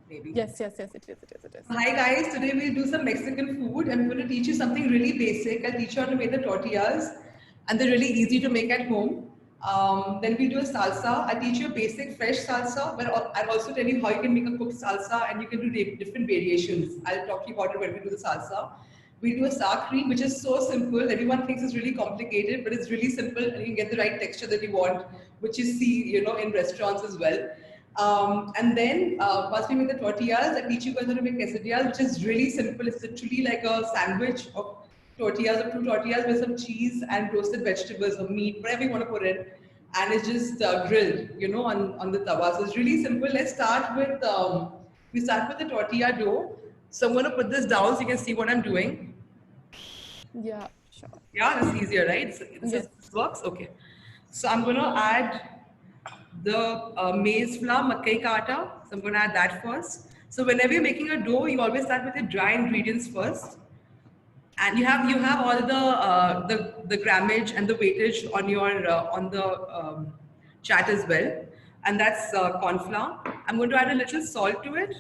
maybe. Yes, it is. Hi guys, today we'll do some Mexican food and I'm going to teach you something really basic. I'll teach you how to make the tortillas and they're really easy to make at home. Then we'll do a salsa. I'll teach you a basic fresh salsa, but I'll also tell you how you can make a cooked salsa and you can do different variations. I'll talk to you about it when we do the salsa. We do a sour cream, which is so simple. Everyone thinks it's really complicated, but it's really simple and you can get the right texture that you want, which you see, in restaurants as well. And then once we make the tortillas, I teach you guys how to make quesadillas, which is really simple. It's literally like a sandwich of tortillas or two tortillas with some cheese and roasted vegetables or meat, whatever you want to put in. And it's just grilled, on the tawa. So it's really simple. Let's start with, we start with the tortilla dough. So I'm going to put this down so you can see what I'm doing. Yeah, sure. Yeah, this is easier, right? This works? Okay. So I'm going to add the maize flour, makai ka atta. So I'm going to add that first. So whenever you're making a dough, you always start with the dry ingredients first. And you have all the grammage and the weightage on your on the chat as well. And that's corn flour. I'm going to add a little salt to it.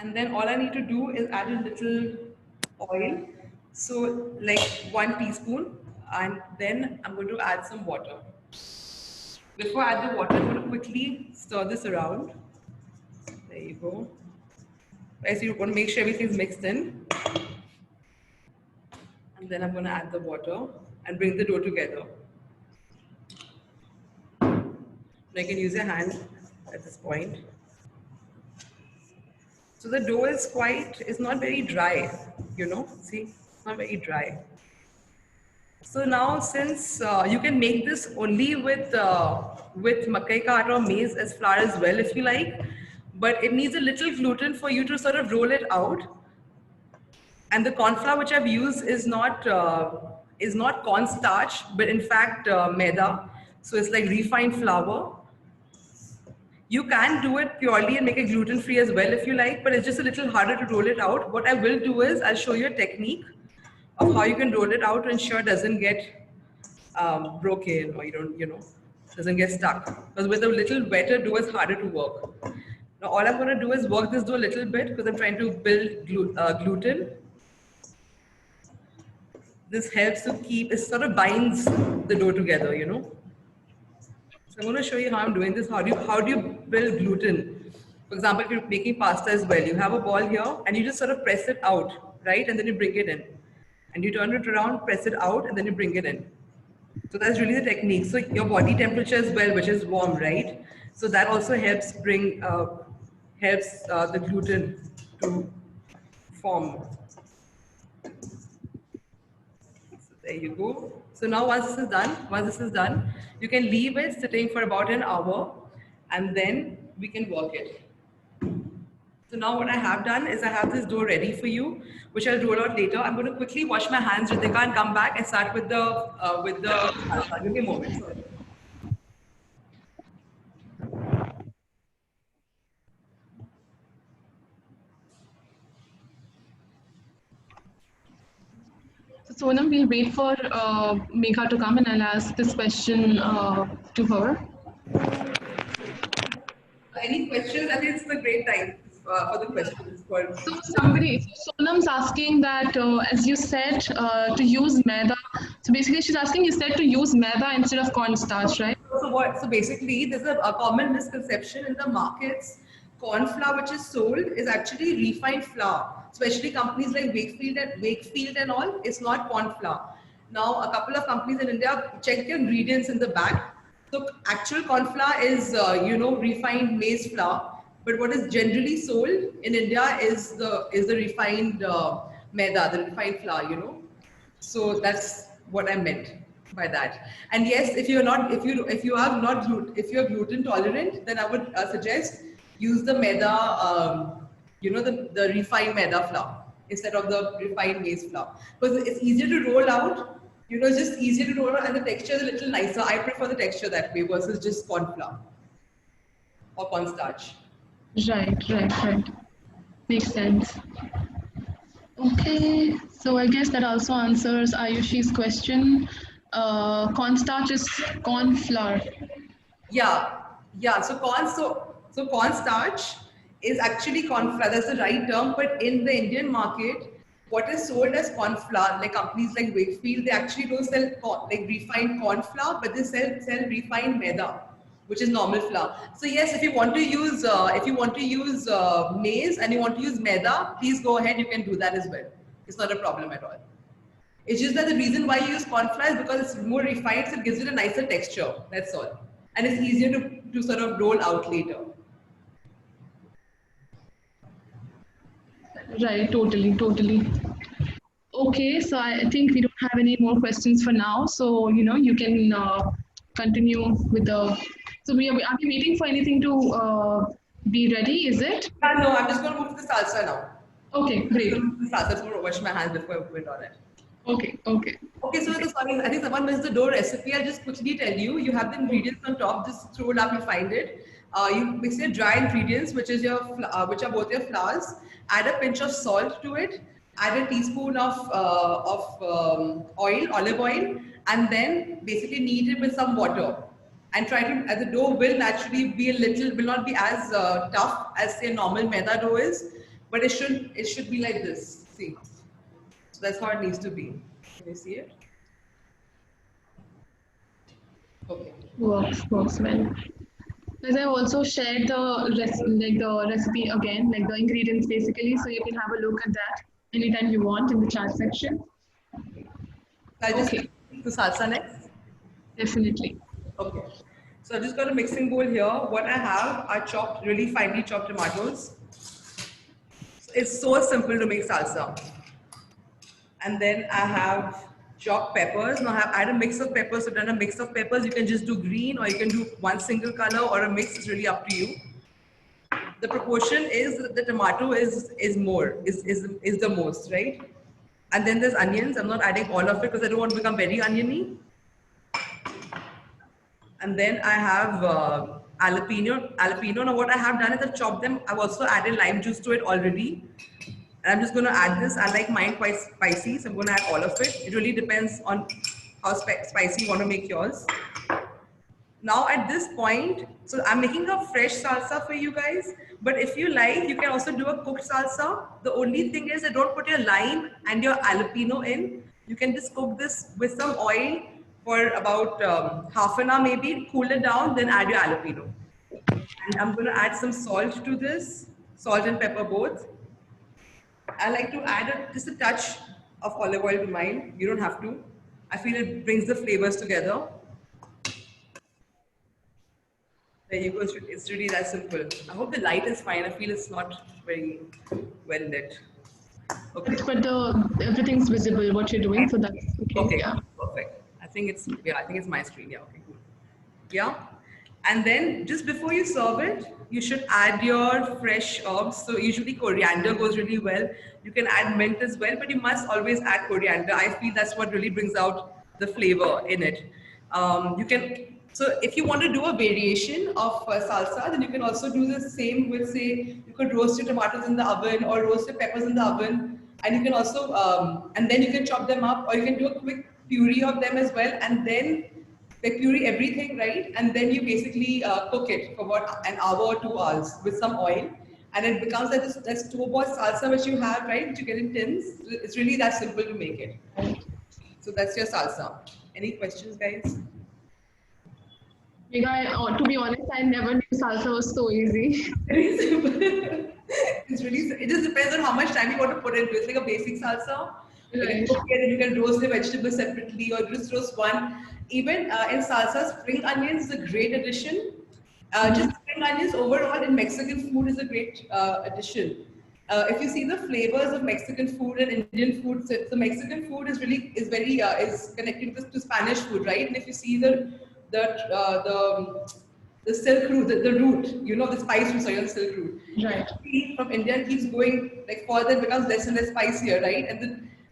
And then all I need to do is add a little oil. So like 1 teaspoon. And then I'm going to add some water. Before I add the water, I'm going to quickly stir this around. There you go. Right, so you're going to make sure everything's mixed in. And then I'm going to add the water and bring the dough together. Now you can use your hand at this point. So the dough is not very dry, see, it's not very dry. So now since you can make this only with makai ka atta or maize as flour as well if you like, but it needs a little gluten for you to sort of roll it out. And the corn flour which I've used is not cornstarch, but in fact maida. So it's like refined flour. You can do it purely and make it gluten-free as well if you like, but it's just a little harder to roll it out. What I will do is I'll show you a technique of how you can roll it out to ensure it doesn't get broken or doesn't get stuck. Because with a little wetter dough, it's harder to work. Now all I'm going to do is work this dough a little bit because I'm trying to build gluten. This helps to it sort of binds the dough together, So I'm going to show you how I'm doing this. How do you build gluten? For example, if you're making pasta as well, you have a ball here and you just sort of press it out, right? And then you bring it in. And you turn it around, press it out, and then you bring it in. So that's really the technique. So your body temperature as well, which is warm, right? So that also helps bring, the gluten to form. There you go. So now once this is done, you can leave it sitting for about an hour and then we can work it. So now what I have done is I have this dough ready for you, which I'll roll out later. I'm going to quickly wash my hands, Ritika, and come back and start with the give me a moment. Sorry. So Sonam, we'll wait for Megha to come and I'll ask this question to her. Any questions? I think it's a great time for the questions. So Sonam's asking that, as you said, to use maida. So basically she's asking, you said to use maida instead of cornstarch, right? So basically there's a common misconception in the markets. Corn flour which is sold is actually refined flour. Especially companies like Wakefield and all, it's not corn flour. Now, a couple of companies in India, check the ingredients in the back. So, actual corn flour is, refined maize flour. But what is generally sold in India is the refined maida, the refined flour, So that's what I meant by that. And yes, if you're gluten tolerant, then I would suggest use the maida. The refined maida flour instead of the refined maize flour. Because it's easier to roll out, it's just easier to roll out and the texture is a little nicer. I prefer the texture that way versus just corn flour or cornstarch. Right. Makes sense. Okay, so I guess that also answers Ayushi's question. Cornstarch is corn flour. Yeah. So cornstarch is actually corn flour. That's the right term, but in the Indian market, what is sold as corn flour, like companies like Wakefield, they actually don't sell like refined corn flour, but they sell refined maida, which is normal flour. So yes, if you want to use maize and you want to use maida, please go ahead. You can do that as well. It's not a problem at all. It's just that the reason why you use corn flour is because it's more refined, so it gives it a nicer texture. That's all, and it's easier to sort of roll out later. Right, totally. Okay, so I think we don't have any more questions for now. So, you can continue with the. So, are we waiting for anything to be ready? Is it? No, I'm just going to move to the salsa now. Okay, great. Salsa, I'm going to wash my hands before I put it on it. Okay. Okay, so sorry, I think someone missed the dough recipe. I'll just quickly tell you. You have the ingredients on top. Just throw it up, you'll find it. You mix your dry ingredients, which are both your flours. Add a pinch of salt to it. Add a teaspoon of olive oil, and then basically knead it with some water. And try to, as the dough will naturally be will not be as tough as say normal maida dough is, but it should be like this. See, so that's how it needs to be. Can you see it? Okay. Works well. As I also shared the recipe again, like the ingredients basically, so you can have a look at that anytime you want in the chat section. I just to salsa next. Definitely. Okay. So I've just got a mixing bowl here. What I have are really finely chopped tomatoes. It's so simple to make salsa. And then I have chopped peppers. Now I had a mix of peppers. So I've done a mix of peppers. You can just do green, or you can do one single color, or a mix. Is really up to you. The proportion is that the tomato is the most, right? And then there's onions. I'm not adding all of it because I don't want to become very oniony. And then I have jalapeno. Now what I have done is I've chopped them. I've also added lime juice to it already. And I'm just going to add this. I like mine quite spicy, so I'm going to add all of it. It really depends on how spicy you want to make yours. Now at this point, so I'm making a fresh salsa for you guys. But if you like, you can also do a cooked salsa. The only thing is that don't put your lime and your jalapeno in. You can just cook this with some oil for about half an hour maybe, cool it down, then add your jalapeno. And I'm going to add some salt to this, salt and pepper both. I like to add just a touch of olive oil to mine. You don't have to. I feel it brings the flavors together. There you go. It's really that simple. I hope the light is fine. I feel it's not very well lit. Okay. But everything's visible what you're doing, so that's okay. Okay. Yeah. Perfect. I think it's my screen. Yeah. Okay. Cool. Yeah. And then just before you serve it, you should add your fresh herbs. So usually coriander goes really well. You can add mint as well, but you must always add coriander. I feel that's what really brings out the flavor in it. So if you want to do a variation of salsa, then you can also do the same with, say, you could roast your tomatoes in the oven or roast your peppers in the oven. And you can also, and then you can chop them up, or you can do a quick puree of them as well. And then puree everything, right? And then you basically cook it for about an hour or 2 hours with some oil. And it becomes like this store-bought salsa which you have, right? Which you get in tins. It's really that simple to make it. So that's your salsa. Any questions, guys? To be honest, I never knew salsa was so easy. Very simple. It just depends on how much time you want to put into it. It's like a basic salsa. Right. You can roast the vegetables separately or just roast one. Even in salsa, spring onions is a great addition. Just spring onions overall in Mexican food is a great addition. If you see the flavors of Mexican food and Indian food, so Mexican food is connected to Spanish food, right? And if you see the silk root, the root, the spice root, sorry, the silk root. Right. From India it keeps going like further, it becomes less and less spicier, right?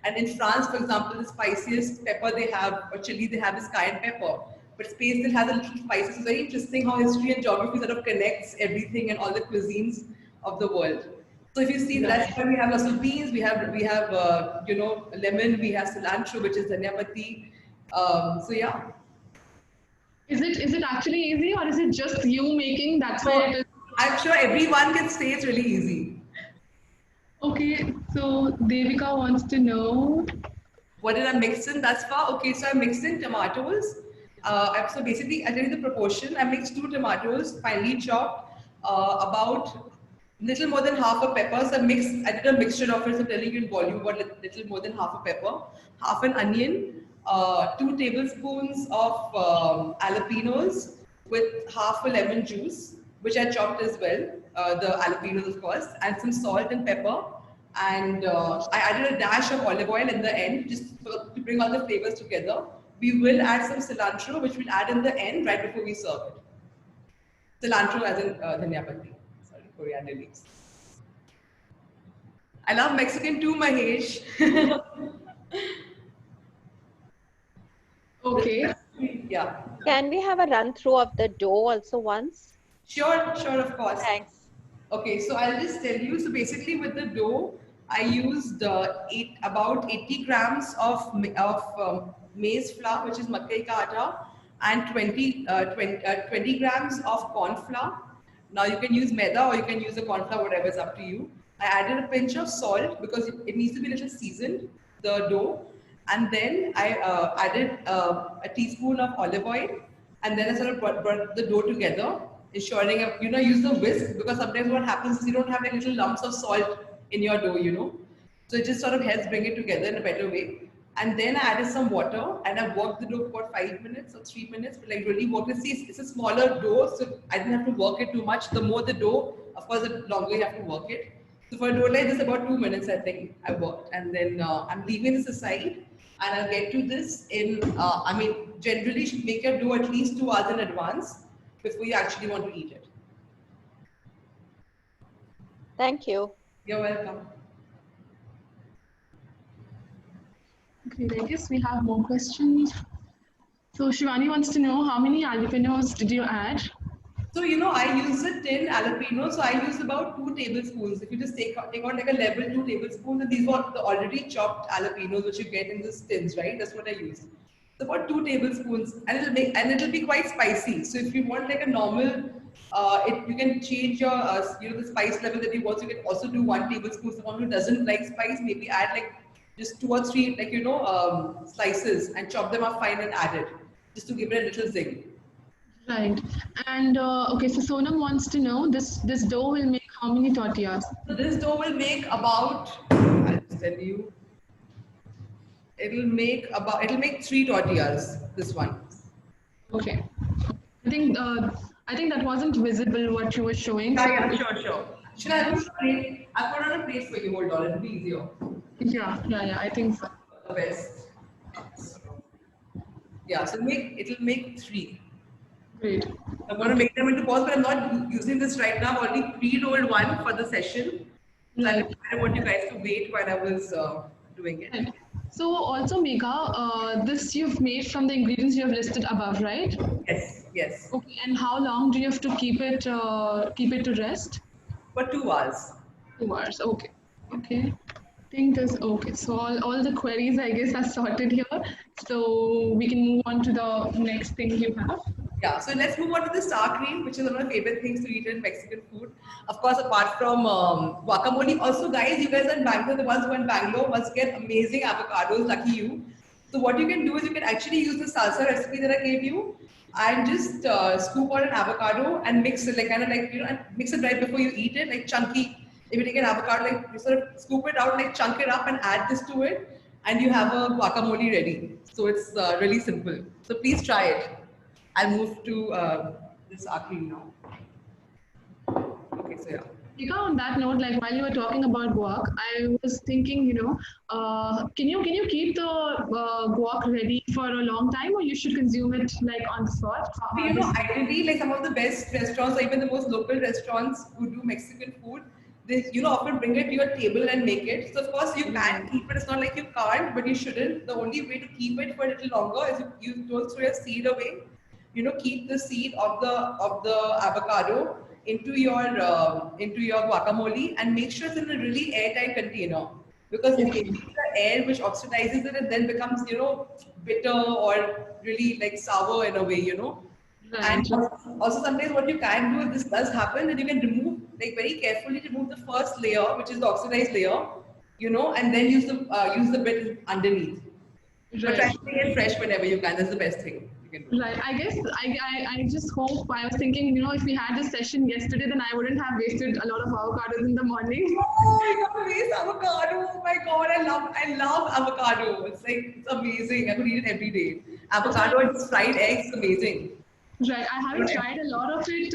And in France, for example, the spiciest pepper they have, or chili they have, is cayenne pepper. But Spain still has a little spices. It's very interesting how history and geography sort of connects everything and all the cuisines of the world. So if you see, that's why we have lots of beans. We have lemon. We have cilantro, which is dhania patti. So yeah. Is it actually easy, or is it just you making? That's why it is. I'm sure everyone can say it's really easy. Okay, so Devika wants to know. What did I mix in thus far? Okay, so I mixed in tomatoes. So basically, I'll tell you the proportion. I mixed 2 tomatoes, finely chopped, about little more than half a pepper. So I did a mixture of it, so I'm telling you in volume, about little more than half a pepper, half an onion, 2 tablespoons of jalapenos with half a lemon juice, which I chopped as well, the jalapenos of course, and some salt and pepper. And I added a dash of olive oil in the end, to bring all the flavors together. We will add some cilantro, which we'll add in the end, right before we serve it. Cilantro as in dhania patti, sorry, coriander leaves. I love Mexican too, Mahesh. Okay. Yeah. Can we have a run through of the dough also once? Sure, sure, of course. Thanks. Okay, so I'll just tell you. So basically, with the dough, I used about 80 grams of maize flour, which is makai ka atta, and 20 grams of corn flour. Now you can use maida or you can use the corn flour, whatever is up to you. I added a pinch of salt because it needs to be a little seasoned, the dough. And then I added a teaspoon of olive oil, and then I sort of brought the dough together, ensuring use the whisk, because sometimes what happens is you don't have like little lumps of salt in your dough. So it just sort of helps bring it together in a better way. And then I added some water and I worked the dough for 5 minutes or 3 minutes, but like really worked it. See, it's a smaller dough, so I didn't have to work it too much. The more the dough, of course, the longer you have to work it. So for a dough like this, about 2 minutes, I think I worked. And then I'm leaving this aside. And I'll get to this generally you should make your dough at least 2 hours in advance before you actually want to eat it. Thank you. You're welcome. Okay, I guess we have more questions. So Shivani wants to know how many jalapenos did you add? So, I use a tin jalapeno, so I use about 2 tablespoons. If you just take out like a level 2 tablespoons, and these were the already chopped jalapenos which you get in these tins, right? That's what I use. So about 2 tablespoons, and it'll be quite spicy. So if you want like a normal, you can change your the spice level that you want. So you can also do 1 tablespoon. Someone who doesn't like spice, maybe add like just 2 or 3 slices and chop them up fine and add it, just to give it a little zing. Right. And okay, so Sonam wants to know this dough will make how many tortillas? So this dough will make about, I'll tell you, it'll make 3 tortillas, this one. Okay. I think that wasn't visible what you were showing. Yeah, sure. Should I put a plate? I'll put on a plate for you, hold on, it'll be easier. Yeah, I think so. The best. Yeah, so it'll make 3. Great. I'm going to make them into balls, but I'm not using this right now. I've already pre-rolled one for the session. So I didn't want you guys to wait while I was doing it. Right. So also Megha, this you've made from the ingredients you have listed above, right? Yes. Okay, and how long do you have to keep it to rest? For 2 hours. 2 hours. Okay. I think there's okay. So all the queries I guess are sorted here. So we can move on to the next thing you have. Yeah, so let's move on to the sour cream, which is one of my favorite things to eat in Mexican food. Of course, apart from guacamole. Also, guys, you guys are in Bangalore, the ones who are in Bangalore must get amazing avocados, lucky you. So what you can do is you can actually use the salsa recipe that I gave you and just scoop out an avocado and mix it, and mix it right before you eat it, like chunky. If you take an avocado, like you sort of scoop it out, like chunk it up and add this to it, and you have a guacamole ready. So it's really simple. So please try it. I'll move to this sour cream now. Okay, so yeah. Tika, on that note, like while you were talking about guac, I was thinking, can you keep the guac ready for a long time, or you should consume it like on the spot? Ideally, like some of the best restaurants, or even the most local restaurants who do Mexican food, they often bring it to your table and make it. So of course you can keep it. It's not like you can't, but you shouldn't. The only way to keep it for a little longer is you don't throw your seed away. Keep the seed of the avocado into your guacamole and make sure it's in a really airtight container, because if you leave the air which oxidizes it, it then becomes bitter or really like sour in a way. And Right. also sometimes what you can do if this does happen, then you can remove, like very carefully remove the first layer, which is the oxidized layer, and then use the bit underneath. But try Right. to make it fresh whenever you can. That's the best thing you can do. Right. I guess I just hope, I was thinking, if we had this session yesterday, then I wouldn't have wasted a lot of avocados in the morning. Oh, you don't waste avocado. Oh my god, I love avocado. It's amazing. I could eat it every day. Avocado and fried eggs, amazing. Right. I haven't tried a lot of it,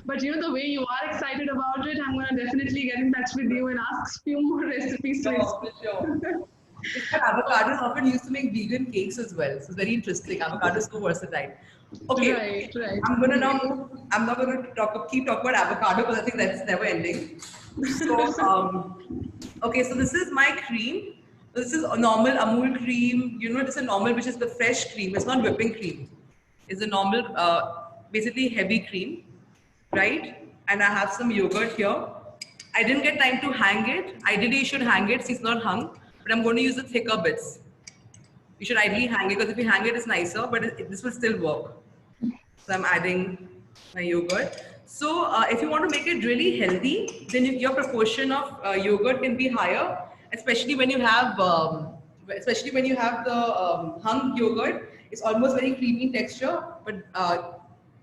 but the way you are excited about it, I'm gonna definitely get in touch with you and ask few more recipes to Sure, for sure. It's got avocado is often used to make vegan cakes as well. So it's very interesting. Avocado is so versatile. Okay, Right, right. I'm gonna now move. I'm not gonna keep talking about avocado because I think that's never ending. So, okay, so this is my cream. This is a normal Amul cream. It's a normal, which is the fresh cream. It's not whipping cream. It's a normal, basically heavy cream, right? And I have some yogurt here. I didn't get time to hang it. Ideally, you should hang it. See, it's not hung, but I'm going to use the thicker bits. You should ideally hang it because if you hang it, it's nicer, but this will still work. So I'm adding my yogurt. So if you want to make it really healthy, then your proportion of yogurt can be higher, especially when you have the hung yogurt. It's almost very creamy texture, but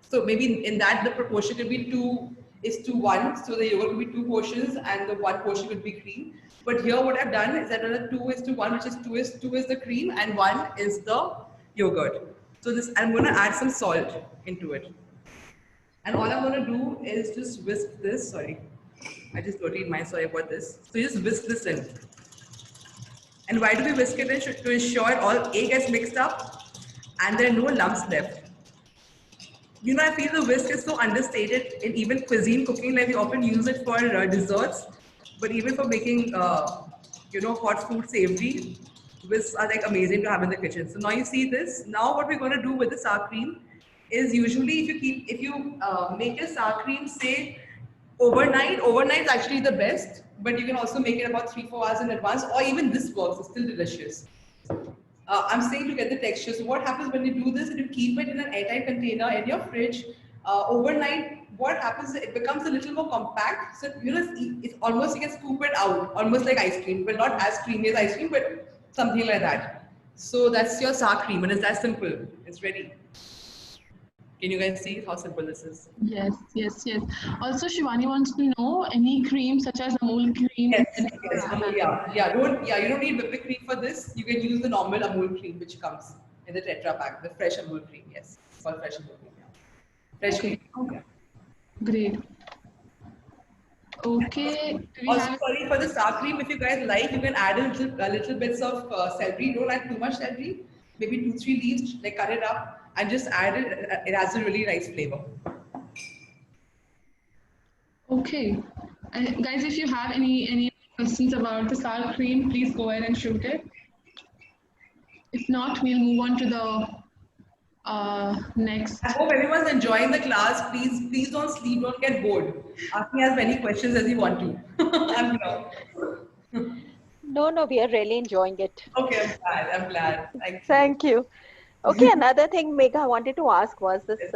so maybe in that the proportion could be 2:1. So the yogurt could be 2 portions and the 1 portion could be cream. But here what I've done is I've done a 2:1, which is 2 is the cream and 1 is the yogurt. So this, I'm going to add some salt into it. And all I'm going to do is just whisk this. Sorry, I just dirtied my soy about this. So you just whisk this in. And why do we whisk it in? To ensure all A gets mixed up and there are no lumps left. I feel the whisk is so understated in even cuisine cooking. Like we often use it for desserts, but even for making, hot food savory, whisks are like amazing to have in the kitchen. So now you see this. Now what we're going to do with the sour cream is usually if you make a sour cream, say overnight is actually the best, but you can also make it about 3-4 hours in advance, or even this works. It's still delicious. I'm saying to get the texture. So what happens when you do this, and you keep it in an airtight container in your fridge overnight, what happens is it becomes a little more compact. So it's almost, you can scoop it out, almost like ice cream, but not as creamy as ice cream, but something like that. So that's your sour cream, and it's that simple. It's ready. Can you guys see how simple this is? Yes. Also, Shivani wants to know any cream such as Amul cream. Yes. Amul, yeah. You don't need whipping cream for this. You can use the normal Amul cream which comes in the Tetra pack, the fresh Amul cream. Yes, it's called fresh Amul cream. Yeah. Fresh cream. Okay. Great. Okay. Also, sorry for the sour cream. If you guys like, you can add a little bits of celery. Don't add too much celery. Maybe 2-3 leaves. Like cut it up and just add it. It has a really nice flavor. Okay. Guys, if you have any questions about the sour cream, please go ahead and shoot it. If not, we'll move on to the next. I hope everyone's enjoying the class. Please don't sleep. Don't get bored. Ask me as many questions as you want to. I'm glad. No, we are really enjoying it. Okay, I'm glad. Thank you. Okay, another thing, Megha, I wanted to ask was this,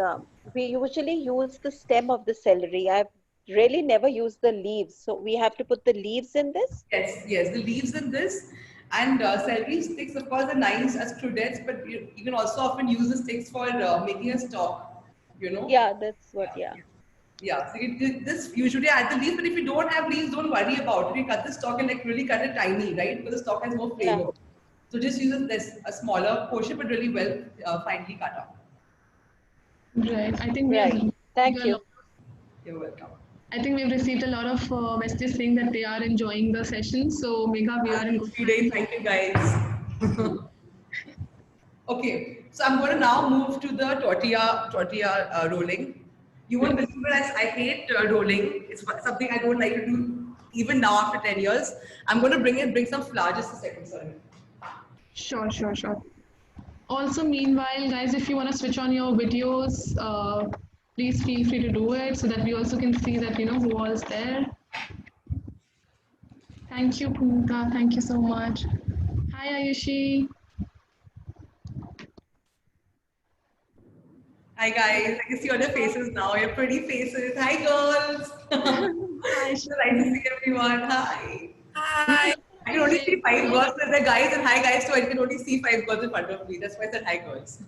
we usually use the stem of the celery. I've really never used the leaves. So we have to put the leaves in this? Yes, the leaves in this. And celery sticks, of course, are nice as crudettes, but you can also often use the sticks for making a stock, Yeah, that's what, yeah. Yeah, so this usually add the leaves, but if you don't have leaves, don't worry about it. You cut the stalk and like really cut it tiny, right? Because the stalk has more flavor. Yeah. So just use a smaller portion, but really well finely cut up. Right. I think Right. Thank you. You're welcome. I think we've received a lot of messages saying that they are enjoying the session. So Megha, we are in good Today, thank you guys. Okay, so I'm going to now move to the tortilla rolling. You won't believe it, I hate rolling. It's something I don't like to do even now after 10 years. I'm going to bring some flour, just a second, sorry. Sure. Also, meanwhile, guys, if you want to switch on your videos, please feel free to do it so that we also can see that, who all is there. Thank you, Punita. Thank you so much. Hi, Ayushi. Hi guys, I can see all your faces now, your pretty faces. Hi girls. Hi, So nice to see everyone. Hi. Hi. I can only see 5 girls with the guys and hi guys, so I can only see 5 girls in front of me. That's why I said hi girls.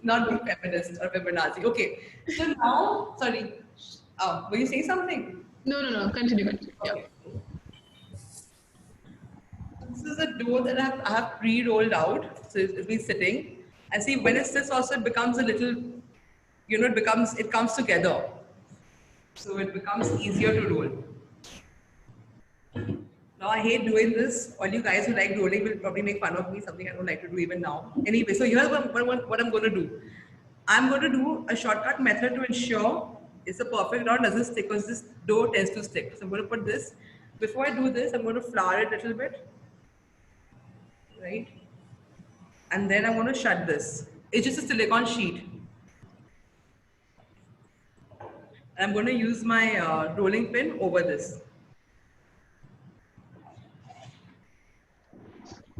Not being feminist or feminazi. Okay. So now, sorry. Were you saying something? No. Continue. Yeah. Okay. This is a dough that I have pre-rolled out. So it'll be sitting. And see, when it sits also, it becomes a little, it comes together. So it becomes easier to roll. Now I hate doing this. All you guys who like rolling will probably make fun of me, something I don't like to do even now. Anyway, so here's what I'm going to do. I'm going to do a shortcut method to ensure it's a perfect round, doesn't stick, because this dough tends to stick. So I'm going to put this. Before I do this, I'm going to flour it a little bit. Right? And then I'm going to shut this. It's just a silicone sheet. And I'm going to use my rolling pin over this.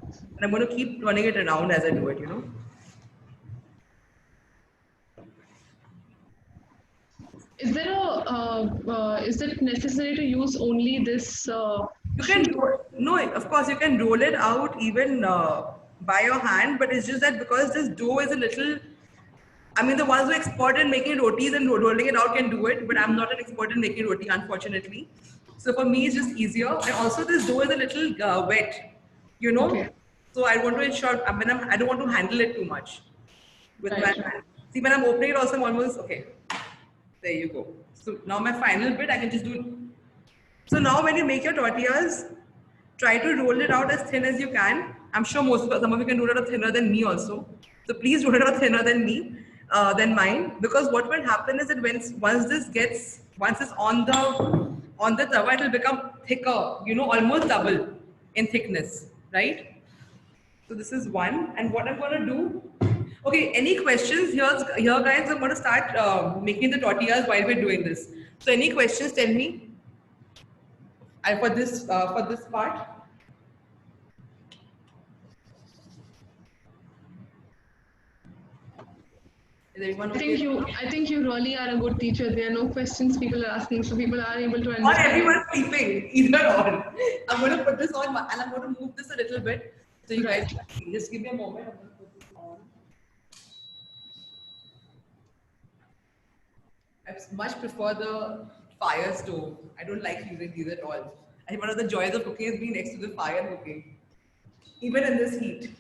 And I'm going to keep turning it around as I do it, Is there is it necessary to use only this? You can no, of course you can roll it out even by your hand, but it's just that because this dough is a little. I mean, the ones who are expert in making rotis and rolling it out can do it, but I'm not an expert in making roti, unfortunately. So for me, it's just easier. And also, this dough is a little wet, Okay. So I want to ensure I don't want to handle it too much with my Right. hand. See, when I'm opening it, also I'm almost okay. There you go. So now my final bit, I can just do it. So now when you make your tortillas, try to roll it out as thin as you can. I'm sure some of you can do it out thinner than me also. So please roll it out thinner than me, than mine. Because what will happen is that once it's on the tawa, it will become thicker, almost double in thickness, right? So this is one. And what I'm going to do, okay, any questions? Here guys, I'm going to start making the tortillas while we're doing this. So any questions, tell me. And for this part. Is everyone okay? I think you really are a good teacher. There are no questions people are asking, so people are able to Or understand. everyone's sleeping, either or. I'm going to put this on and I'm going to move this a little bit. So you guys can see. Just give me a moment. I'm going to put this on. I much prefer the fire stove. I don't like using these at all. I think one of the joys of cooking is being next to the fire and cooking. Even in this heat.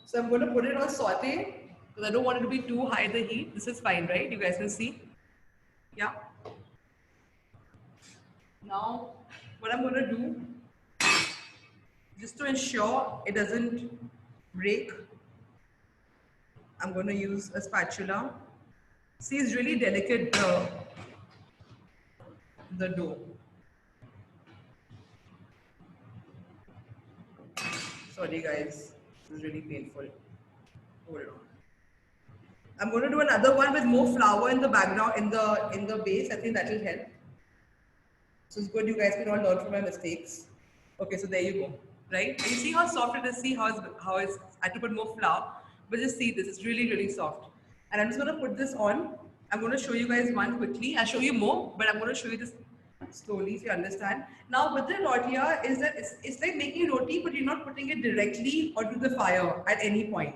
So I'm going to put it on saute because I don't want it to be too high the heat. This is fine, right? You guys can see. Yeah. Now, what I'm going to do, just to ensure it doesn't break, I'm going to use a spatula. See, it's really delicate, the dough. Sorry guys, this is really painful. Hold on. I'm going to do another one with more flour in the background, in the base. I think that will help. So it's good you guys can all learn from my mistakes. Okay, so there you go. Right? And you see how soft it is? See how it's I had to put more flour. But just see this, it's really, really soft. And I'm just going to put this on. I'm going to show you guys one quickly. I'll show you more, but I'm going to show you this slowly so you understand. Now with the tortilla is that it's like making roti, but you're not putting it directly onto the fire at any point.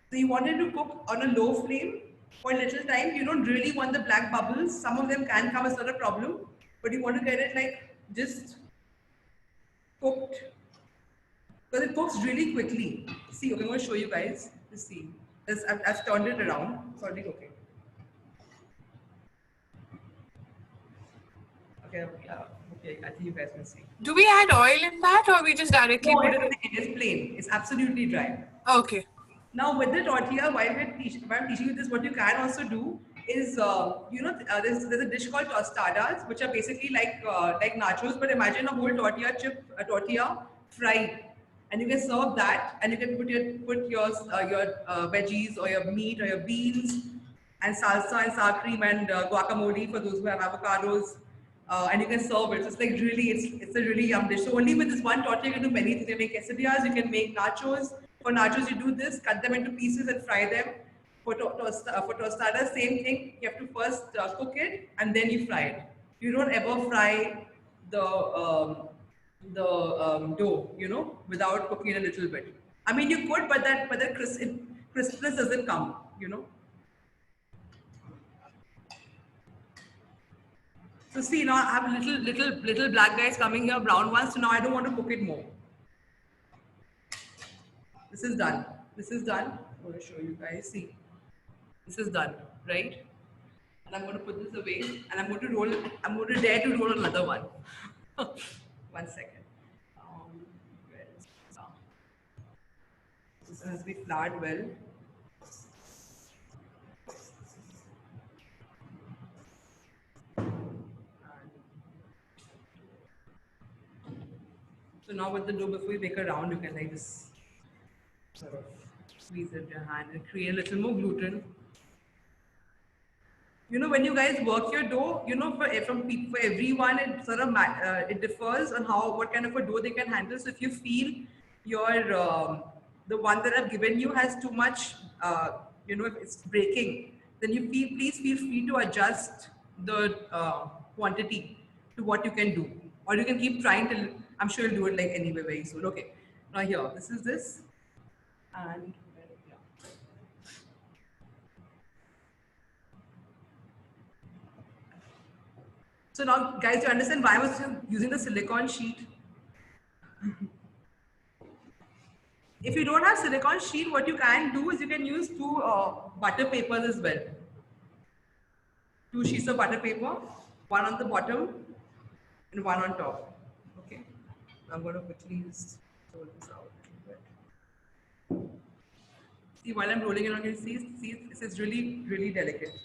So you want it to cook on a low flame for a little time. You don't really want the black bubbles. Some of them can come, it's not a problem. But you want to get it like just cooked. Because it cooks really quickly. See, okay, I'm going to show you guys. Just see. I've turned it around. It's already cooking. Okay, yeah. Okay, I think you guys can see. Do we add oil in that or we just directly No, put it in? it's plain. It's absolutely dry. Okay. Now with the tortilla, while I'm teaching you this, what you can also do is, there's a dish called tostadas, which are basically like nachos, but imagine a whole tortilla fried, and you can serve that, and you can put your veggies or your meat or your beans, and salsa and sour cream and guacamole for those who have avocados. and you can serve it. So it's like really, it's a really yum dish. So only with this one tortilla you can do many things. You can make quesadillas, you can make nachos. For nachos, you do this, cut them into pieces and fry them. For tostadas, same thing. You have to first cook it and then you fry it. You don't ever fry the dough, you know, without cooking it a little bit. I mean, you could, but that crispness doesn't come, you know. So see, now I have little black guys coming here, brown ones. So now I don't want to cook it more. This is done. This is done. I'm going to show you guys. See, this is done, right? And I'm going to put this away, and I'm going to roll. I'm going to dare to roll another one. 1 second. Where is this? This has to be floured well. So now with the dough, before you make a round, you can like this sort of squeeze it in your hand and create a little more gluten. You know, when you guys work your dough, you know, for everyone, it sort of it differs on what kind of a dough they can handle. So if you feel your the one that I've given you has too much, you know, if it's breaking, then please feel free to adjust the quantity to what you can do, or you can keep trying till I'm sure you'll do it like anyway very soon. Okay, now here, this is this, and yeah. So now, guys, you understand why I was using the silicone sheet. If you don't have silicone sheet, what you can do is you can use two butter papers as well. 2 sheets of butter paper, one on the bottom and one on top. Okay, I'm going to quickly just roll this out a little bit. See, while I'm rolling it, you can see this is really, really delicate.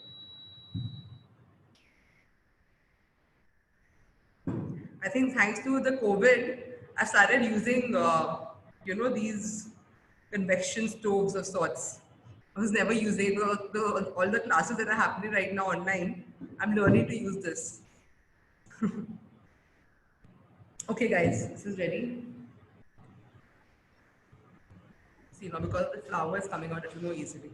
I think thanks to the COVID, I started using, you know, these convection stoves of sorts. I was never using all the classes that are happening right now online. I'm learning to use this. Okay, guys, this is ready. See, now because the flour is coming out a little more easily.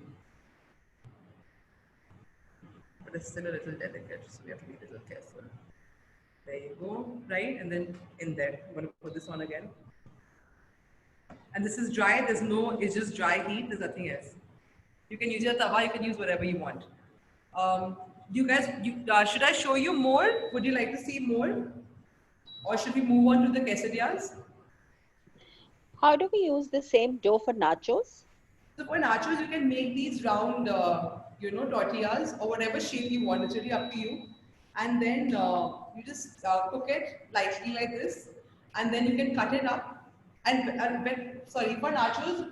But it's still a little delicate, so we have to be a little careful. There you go, right? And then in there, I'm going to put this on again. And this is dry, it's just dry heat, there's nothing else. You can use your tawa, you can use whatever you want. You guys, should I show you more? Would you like to see more? Or should we move on to the quesadillas? How do we use the same dough for nachos? So for nachos, you can make these round, you know, tortillas or whatever shape you want. It's really up to you. And then you just cook it lightly like this, and then you can cut it up. And for nachos,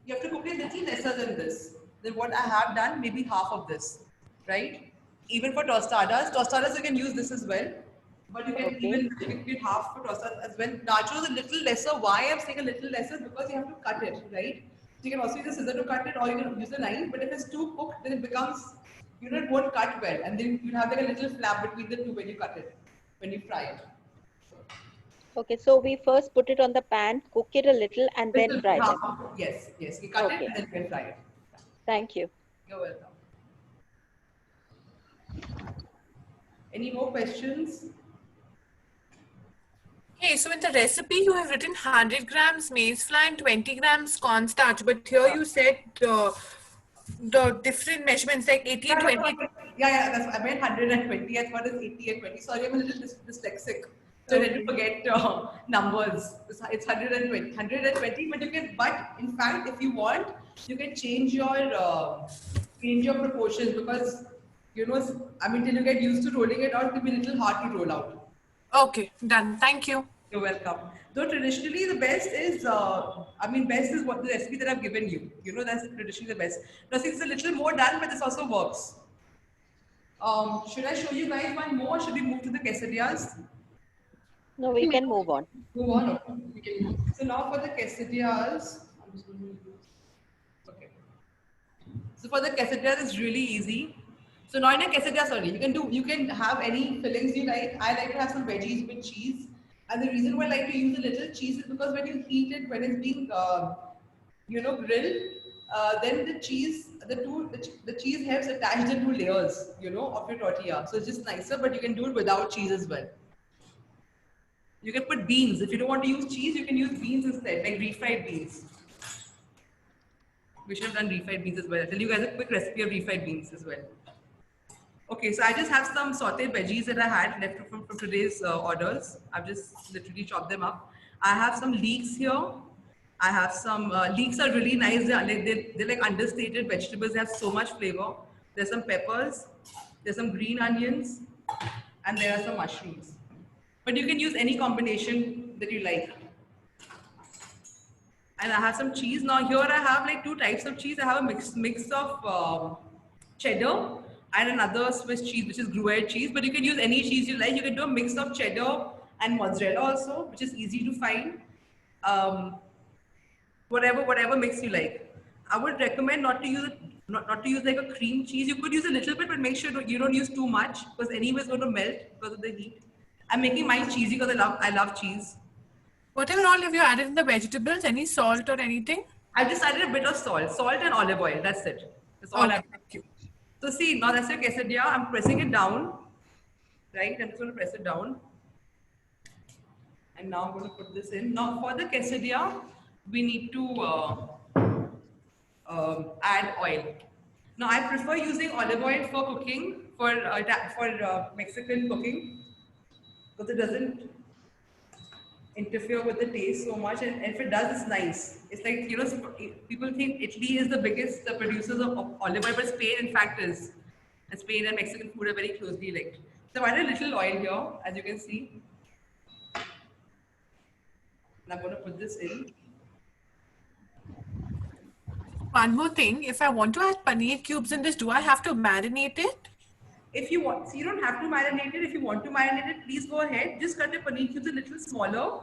you have to cook it a little lesser than this. Than what I have done, maybe half of this, right? Even for tostadas you can use this as well. But you can even get half for tostadas as well. Nachos a little lesser. Why I'm saying a little lesser? Because you have to cut it, right? So you can also use a scissor to cut it, or you can use a knife. But if it's too cooked, then it becomes, you know, it won't cut well, and then you have like a little flap between the two when you cut it, when you fry it. Okay, so we first put it on the pan, cook it a little, and then fry them. Yes, yes. We cut it and then we can fry it. Thank you. You're welcome. Any more questions? Okay, so in the recipe you have written 100 grams maize flour and 20 grams cornstarch, but here you said the different measurements like 80 and 20. Yeah, that's, I meant 120. I thought it's 80 and 20. Sorry, I'm a little dyslexic. So I tend to forget numbers. It's 120, but in fact, if you want, you can change your proportions, because, you know, I mean, till you get used to rolling it out, it will be a little hard to roll out. Okay, done. Thank you. You're welcome. Though traditionally the best is, best is what the recipe that I've given you. You know, that's traditionally the best. Now, see, it's a little more done, but this also works. Should I show you guys one more, or should we move to the quesadillas? No, we can move on. Move on. Okay. So now for the quesadillas, okay. So for the quesadillas, it's really easy. So not in a quesadilla, sorry. You can have any fillings you like. I like to have some veggies with cheese. And the reason why I like to use a little cheese is because when you heat it, when it's being grilled, then the cheese, the cheese helps attach the two layers, of your tortilla. So it's just nicer, but you can do it without cheese as well. You can put beans. If you don't want to use cheese, you can use beans instead, like refried beans. We should have done refried beans as well. I'll tell you guys a quick recipe of refried beans as well. Okay, so I just have some sauteed veggies that I had left from today's orders. I've just literally chopped them up. I have some leeks here. I have some, leeks are really nice. They're like understated vegetables. They have so much flavor. There's some peppers. There's some green onions. And there are some mushrooms. But you can use any combination that you like. And I have some cheese. Now here I have like two types of cheese. I have a mix of cheddar and another Swiss cheese, which is Gruyere cheese. But you can use any cheese you like. You can do a mix of cheddar and mozzarella also, which is easy to find. Whatever mix you like. I would recommend not to use like a cream cheese. You could use a little bit, but make sure you don't use too much because anyway it's going to melt because of the heat. I'm making mine cheesy because I love cheese. Whatever all have you added in the vegetables? Any salt or anything? I've just added a bit of salt and olive oil. That's it. That's all Okay, I've thank you. So see, now that's your quesadilla. I'm pressing it down, right? I'm just going to press it down. And now I'm going to put this in. Now for the quesadilla, we need to add oil. Now I prefer using olive oil for cooking, for Mexican cooking, because it doesn't interfere with the taste so much, and if it does, it's nice. It's like, people think Italy is the biggest producers of olive oil, but Spain in fact is. And Spain and Mexican food are very closely linked. So I added a little oil here, as you can see. And I'm going to put this in. One more thing, if I want to add paneer cubes in this, do I have to marinate it? If you want, so you don't have to marinate it. If you want to marinate it, please go ahead. Just cut the paneer cubes a little smaller.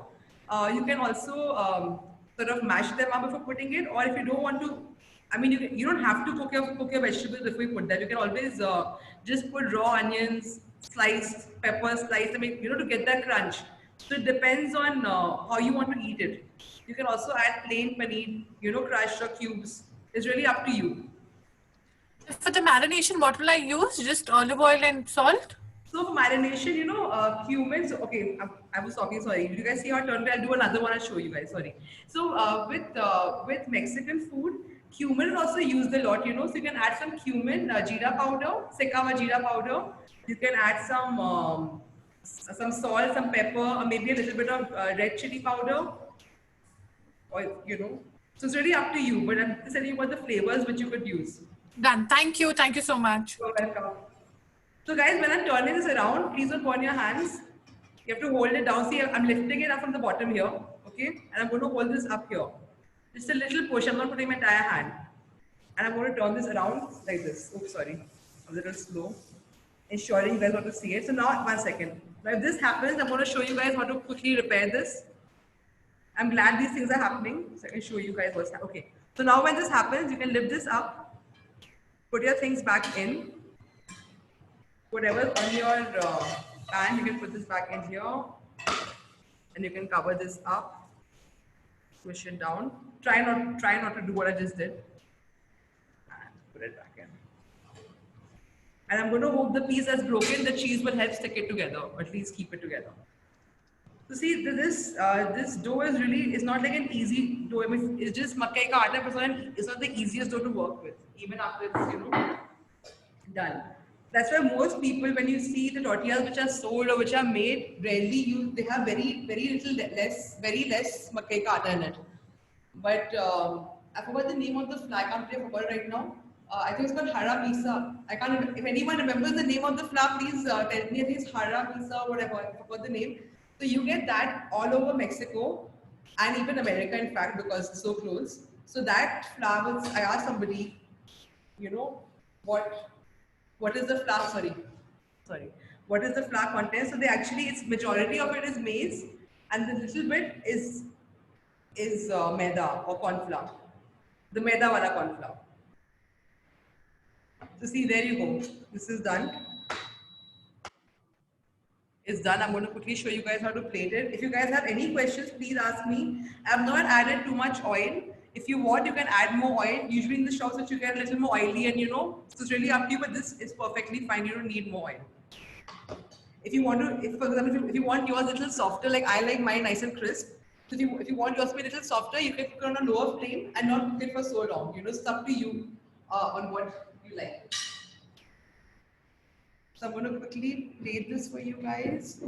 You can also sort of mash them up before putting it, or if you don't want to, I mean, you don't have to cook your vegetables before you put them. You can always just put raw onions, sliced peppers, sliced. I mean, to get that crunch. So it depends on how you want to eat it. You can also add plain paneer, crushed or cubes. It's really up to you. For the marination, what will I use? Just olive oil and salt? So for marination, cumin. So, okay, I was talking. Sorry, did you guys see how I turned it? I'll do another one. I'll show you guys. Sorry. So with Mexican food, cumin is also used a lot. So you can add some cumin, jeera powder, Secava jeera powder. You can add some salt, some pepper, or maybe a little bit of red chili powder. Or so it's really up to you. But I'm just telling you about the flavors which you could use. Done. Thank you. Thank you so much. You're welcome. So guys, when I'm turning this around, please don't burn your hands. You have to hold it down. See, I'm lifting it up from the bottom here, okay? And I'm going to hold this up here. Just a little push. I'm not putting my entire hand. And I'm going to turn this around like this. Oops, sorry. I'm a little slow. Ensuring you guys want to see it. So now, 1 second. Now if this happens, I'm going to show you guys how to quickly repair this. I'm glad these things are happening. So I can show you guys what's happening. Okay. So now when this happens, you can lift this up. Put your things back in. Whatever's on your pan, you can put this back in here. And you can cover this up. Push it down. Try not to do what I just did. And put it back in. And I'm going to hope the piece that's broken, the cheese will help stick it together, or at least keep it together. So see, this dough is not like an easy dough. I mean, it's just makkei ka atta, but it's not the easiest dough to work with, even after it's done. That's why most people, when you see the tortillas which are sold or which are made, they have very less makkei ka atta in it. But I forgot the name of the flour. I can't remember right now. I think it's called hara misa. I can't remember. If anyone remembers the name of the flour, please tell me. I think it's hara misa or whatever. I forgot the name. So you get that all over Mexico and even America, in fact, because it's so close. So that flour, I asked somebody, what is the flour? Sorry. What is the flour content? So its majority of it is maize, and the little bit is maida or corn flour. The maida wala corn flour. So see, there you go. This is done. It's done. I'm going to quickly show you guys how to plate it. If you guys have any questions, please ask me. I've not added too much oil. If you want, you can add more oil. Usually in the shops, which you get a little more oily, and so it's really up to you. But this is perfectly fine. You don't need more oil. If you want to, for example, if you want yours a little softer, like I like mine nice and crisp. So if you want yours to be a little softer, you can cook it on a lower flame and not cook it for so long. It's up to you on what you like. So I'm going to quickly plate this for you guys.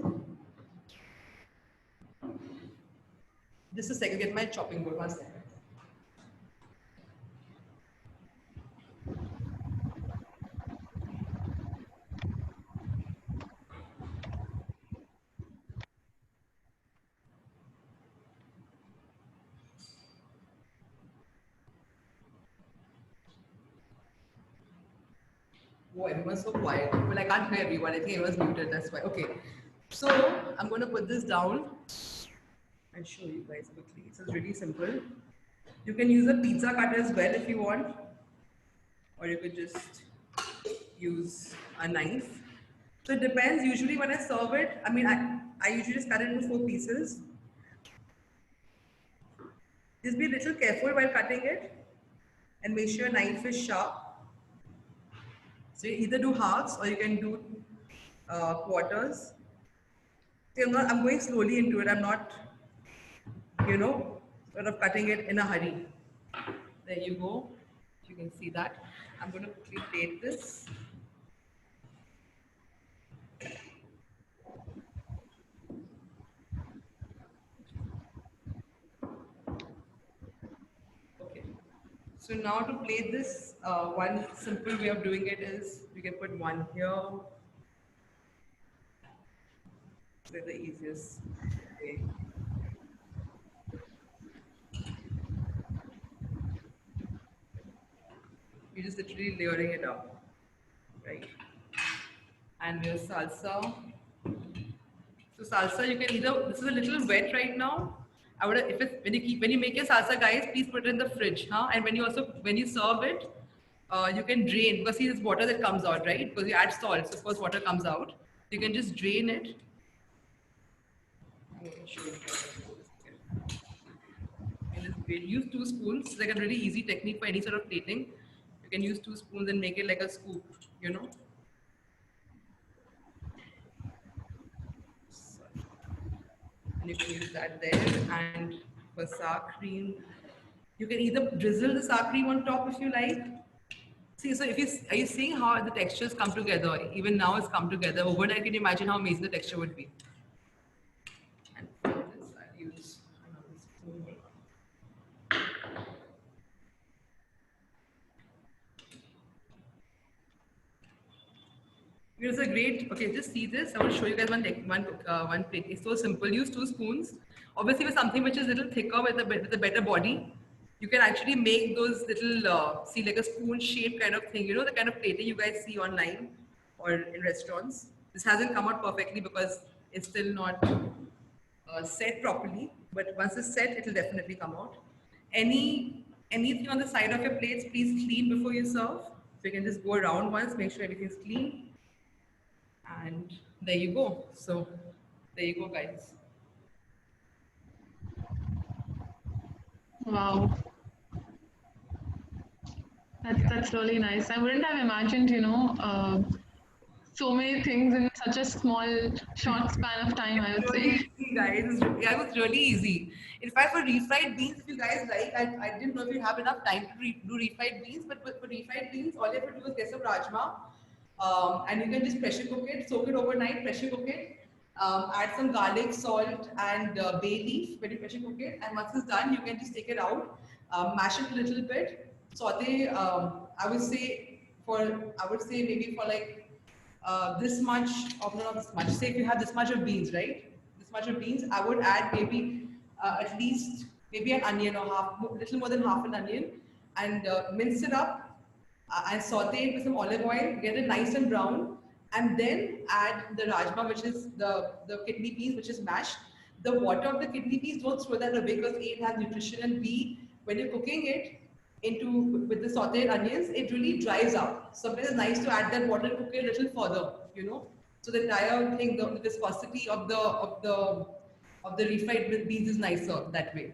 Just a second, get my chopping board, 1 second. Oh, everyone's so quiet. Well, I can't hear everyone. I think everyone's muted. That's why. Okay. So I'm going to put this down and show you guys quickly. So it's really simple. You can use a pizza cutter as well if you want, or you could just use a knife. So it depends. Usually when I serve it, I usually just cut it into 4 pieces. Just be a little careful while cutting it and make sure your knife is sharp. So you either do halves or you can do quarters. See, I'm going slowly into it. I'm not, sort of cutting it in a hurry. There you go. You can see that. I'm going to quickly plate this. Okay. So now to plate this, one simple way of doing it is we can put one here. That's the easiest way. You're just literally layering it up, right? And your salsa. So salsa, you can either, this is a little wet right now. I would, if it's when you make your salsa, guys, please put it in the fridge, huh? And when you serve it, you can drain, because see this water that comes out, right? Because you add salt, so of course water comes out. You can just drain it. Use 2 spoons. It's like a really easy technique for any sort of plating. You can use 2 spoons and make it like a scoop, And you can use that there. And for sour cream, you can either drizzle the sour cream on top if you like. See, so are you seeing how the textures come together? Even now it's come together. Overnight, can you imagine how amazing the texture would be? And for this, I'll use another spoon. It's a great, okay, just see this. I will show you guys one plate. It's so simple. Use 2 spoons. Obviously, with something which is a little thicker with a better body, you can actually make those little, see, like a spoon shaped kind of thing. The kind of plating you guys see online or in restaurants. This hasn't come out perfectly because it's still not set properly. But once it's set, it will definitely come out. Anything on the side of your plates, please clean before you serve. So you can just go around once, make sure everything's clean. And there you go. So there you go, guys. Wow. That's really nice. I wouldn't have imagined, so many things in such a small, short span of time, I would say. Easy, guys. It was really easy. In fact, for refried beans, if you guys like, I didn't know if you have enough time to do refried beans, but for refried beans, all you have to do is get some rajma. And you can just pressure cook it, soak it overnight, pressure cook it, add some garlic, salt, and bay leaf when you pressure cook it. And once it's done, you can just take it out, mash it a little bit, saute. I would say maybe for like this much of not this much. Say if you have this much of beans, right? This much of beans, I would add maybe at least maybe an onion or little more than half an onion, and mince it up. And saute it with some olive oil, get it nice and brown, and then add the rajma, which is the kidney peas, which is mashed. The water of the kidney peas, don't throw that away because A, it has nutrition, and B, when you're cooking it, with the sauteed onions, it really dries out. Sometimes it's nice to add that water, cook it a little further, so the entire thing, the viscosity of the refried beans is nicer that way.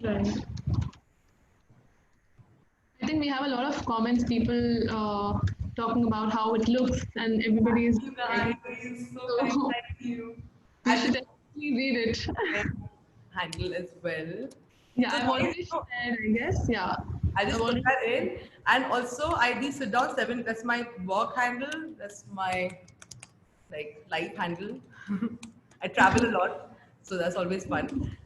Right. I think we have a lot of comments, people talking about how it looks, and everybody is. You guys, so kind, So thank you. we should And definitely read it. handle as well. Yeah, So I've already nice. shared, I guess. Yeah. I just I've put already. that in. And also ID sit down 7. That's my work handle. That's my life handle. I travel a lot, so that's always fun.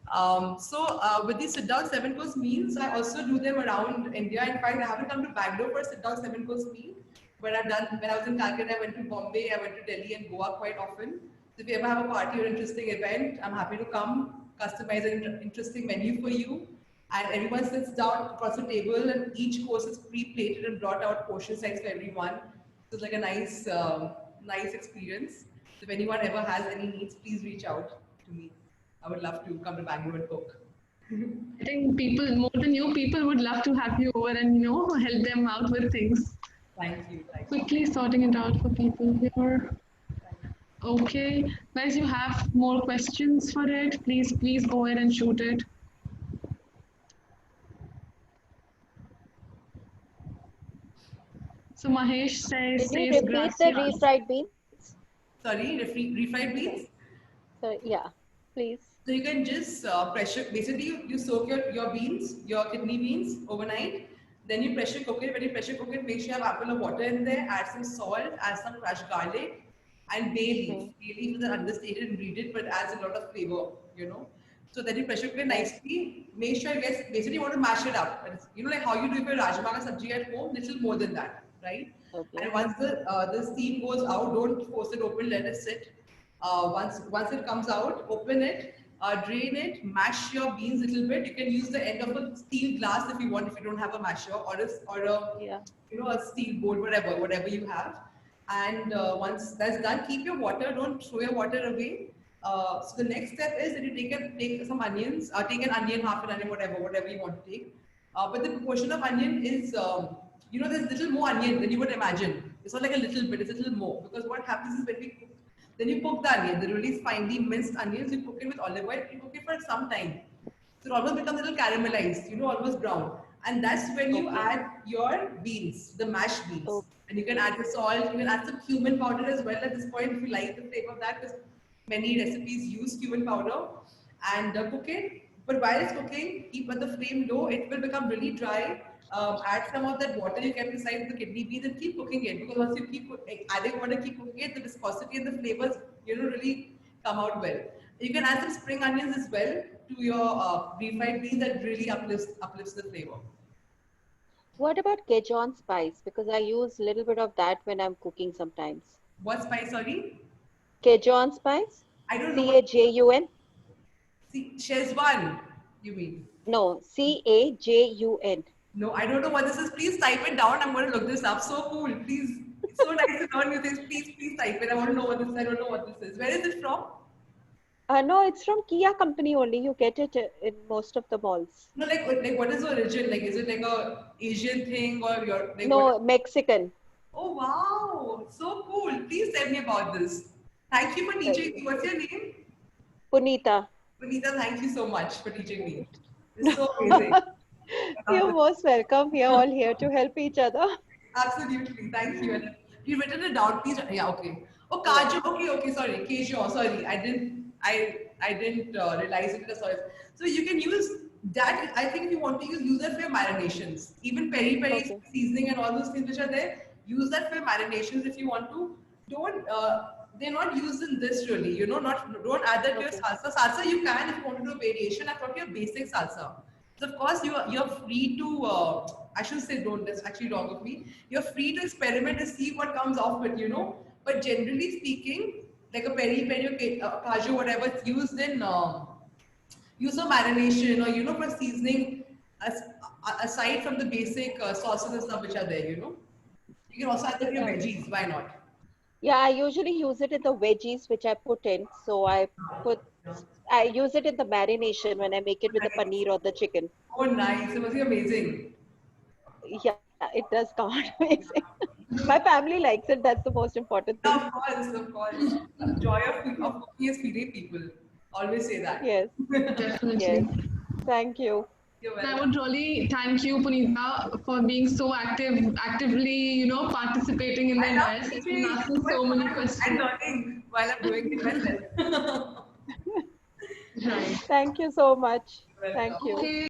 With these sit down 7-course meals, I also do them around India. In fact, I haven't come to Bangalore for a sit down 7-course meal, but I've done when I was in Calcutta. I went to Bombay, I went to Delhi and Goa quite often. So if you ever have a party or interesting event, I'm happy to come, customize an interesting menu for you. And everyone sits down across the table, and each course is pre-plated and brought out portion size for everyone. So it's like a nice experience. So if anyone ever has any needs, please reach out to me. I would love to come to Bangalore and cook. I think people more than you, people would love to have you over and help them out with things. Thank you. Thank you. Quickly sorting it out for people here. Okay, guys, you have more questions for it? Please go ahead and shoot it. So Mahesh says, Can you repeat the gracias. refried beans? Sorry, refried beans. So yeah, please. So you can just pressure, basically you soak your beans, your kidney beans overnight. Then you pressure cook it. When you pressure cook it, make sure you have apple of water in there, add some salt, add some crushed garlic, and bay leaf. Bay leaf is an understated ingredient, but adds a lot of flavor. So then you pressure cook it nicely. Make sure basically you want to mash it up. Like how you do for rajma ka sabji at home, little more than that, right? Okay. And once the steam goes out, don't force it open, let it sit. Once it comes out, open it, drain it, mash your beans a little bit. You can use the end of a steel glass if you want, if you don't have a masher, or Yeah. a steel bowl, whatever you have. And once that's done, keep your water. Don't throw your water away. So the next step is that you take some onions, take an onion, half an onion, whatever you want to take. But the proportion of onion is, there's little more onion than you would imagine. It's not like a little bit, it's a little more. Because what happens is when we cook, then you cook the onion, the really finely minced onions, you cook it with olive oil, you cook it for some time. So it almost becomes a little caramelized, almost brown. And that's when you add your beans, the mashed beans. Okay. And you can add the salt, you can add some cumin powder as well at this point if you like the flavor of that, because many recipes use cumin powder, and cook it. But while it's cooking, keep at the flame low, it will become really dry. Add some of that water you kept inside the kidney beans and keep cooking it, because once you keep adding water, keep cooking it, the viscosity and the flavors, really come out well. You can add some spring onions as well to your refried beans that really uplifts the flavor. What about Cajun spice? Because I use a little bit of that when I'm cooking sometimes. What spice, sorry? Cajun spice? I don't know. C-A-J-U-N? Szechuan, you mean? No, C-A-J-U-N. No, I don't know what this is. Please type it down. I'm going to look this up. So cool. Please. It's so nice to learn new things. Please type it. I want to know what this is. I don't know what this is. Where is it from? No, it's from Kia company only. You get it in most of the malls. No, like what is the origin? Like, is it like a Asian thing or your like? No, what? Mexican. Oh wow, so cool. Please tell me about this. Thank you for teaching me. What's your name? Punita. Punita, thank you so much for teaching me. It's so amazing. You're most welcome. We are all here to help each other. Absolutely. Thank you. And you've written it down, please. Yeah, okay. Oh, Kaju. Okay, sorry. Kajun. Sorry. I didn't realize it. Sorry. So you can use that. I think if you want to use that for your marinations. Even peri seasoning and all those things which are there, use that for your marinations if you want to. Don't they're not used in this really, don't add that to your salsa. Salsa you can if you want to do a variation. I thought your basic salsa. So of course you're free to I shouldn't say don't, that's actually wrong of me. You're free to experiment and see what comes off it, But generally speaking, like a peri or kaju, whatever, it's used in use for marination or for seasoning aside from the basic sauces and stuff which are there, You can also add that to your veggies, why not? Yeah, I usually use it in the veggies which I put in. So I use it in the marination when I make it with the paneer or the chicken. Oh, nice. It must be amazing. Yeah, it does come out amazing. My family likes it. That's the most important thing. Of course, of course. Joy of cooking is feeding people. Always say that. Yes, Definitely. yes. Thank you. You're And I welcome. would really thank you, Punita, for being so actively, participating in the I love entire session and teaching. It's asking so so much many fun. I'm questions. learning while I'm doing it myself. Right. Thank you so much. You're Thank welcome. you. Okay.